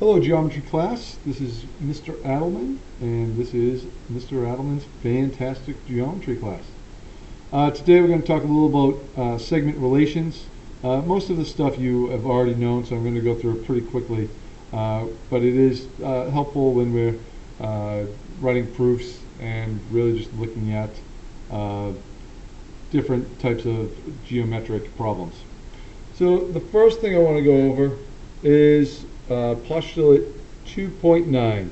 Hello geometry class, this is Mr. Adelman and this is Mr. Adelman's fantastic geometry class. Today we're going to talk a little about segment relations. Most of the stuff you have already known, so I'm going to go through it pretty quickly, but it is helpful when we're writing proofs and really just looking at different types of geometric problems. So the first thing I want to go over is postulate 2.9.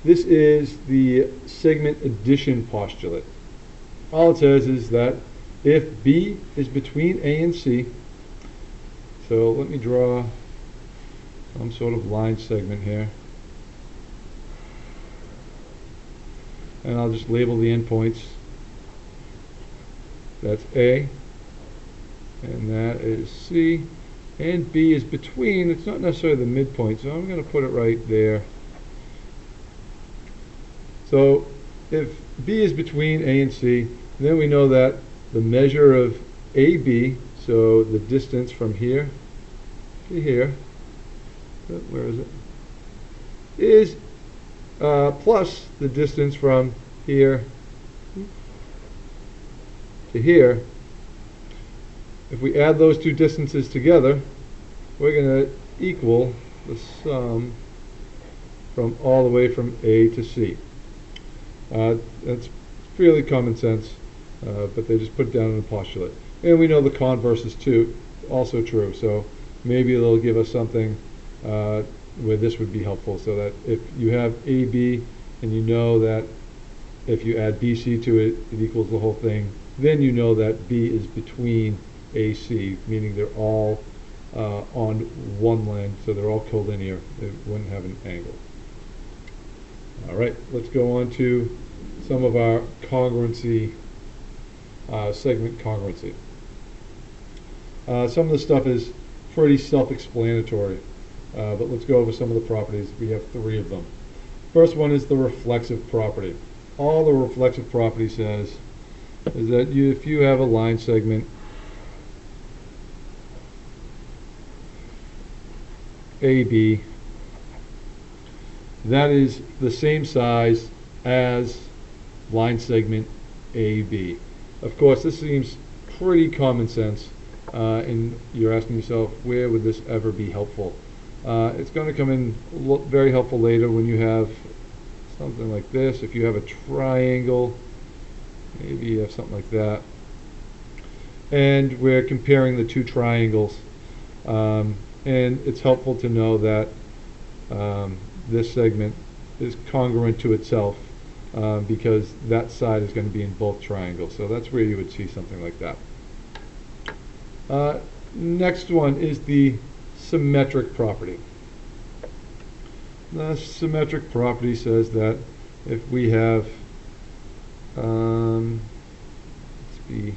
This is the segment addition postulate. All it says is that if B is between A and C, so let me draw some sort of line segment here, and I'll just label the endpoints. That's A, and that is C, and B is between. It's not necessarily the midpoint, so I'm going to put it right there. So if B is between A and C, then we know that the measure of AB, so the distance from here to here, where is it, is plus the distance from here to here. If we add those two distances together, we're going to equal the sum from all the way from A to C. That's fairly common sense, but they just put it down in a postulate. And we know the converse is also true, so maybe they'll give us something where this would be helpful, so that if you have AB and you know that if you add BC to it, it equals the whole thing, then you know that B is between AC, meaning they're all on one line, so they're all collinear. They wouldn't have an angle. All right, let's go on to some of our congruency, segment congruency. Some of the stuff is pretty self-explanatory, but let's go over some of the properties. We have 3 of them. First one is the reflexive property. All the reflexive property says is that if you have a line segment AB, that is the same size as line segment AB. Of course, this seems pretty common sense, and you're asking yourself, where would this ever be helpful? It's going to come in very helpful later when you have something like this. If you have a triangle, maybe you have something like that, and we're comparing the 2 triangles, and it's helpful to know that this segment is congruent to itself, because that side is going to be in both triangles. So that's where you would see something like that. Next one is the symmetric property. The symmetric property says that if we have, let's be,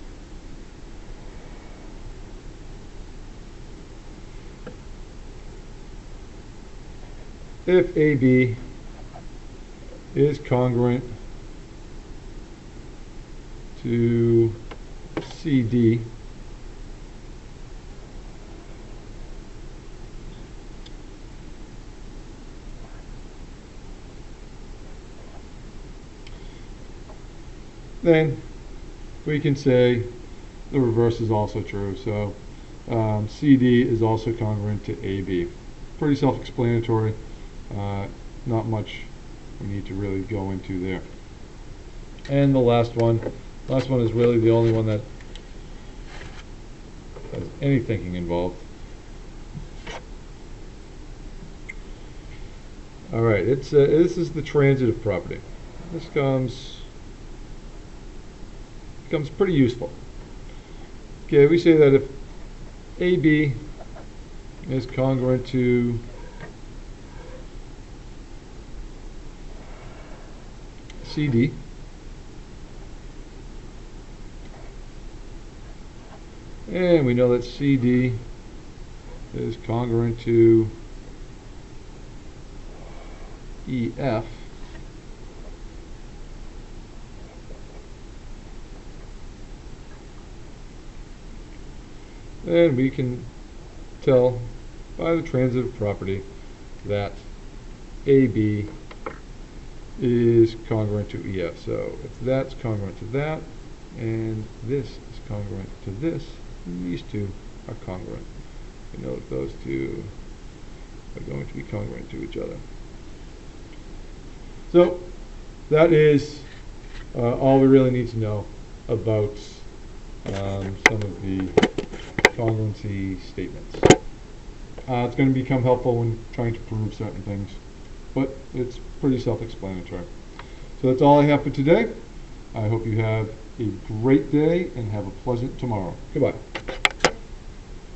if AB is congruent to CD, then we can say the reverse is also true. So CD is also congruent to AB. Pretty self-explanatory. Not much we need to really go into there. And the last one is really the only one that has any thinking involved. All right, this is the transitive property. This becomes pretty useful. Okay, we say that if AB is congruent to CD, and we know that CD is congruent to EF, then we can tell by the transitive property that AB is congruent to EF. So if that's congruent to that, and this is congruent to this, these two are congruent. We know that those two are going to be congruent to each other. So that is all we really need to know about some of the congruency statements. It's going to become helpful when trying to prove certain things, but it's pretty self-explanatory. So that's all I have for today. I hope you have a great day and have a pleasant tomorrow. Goodbye.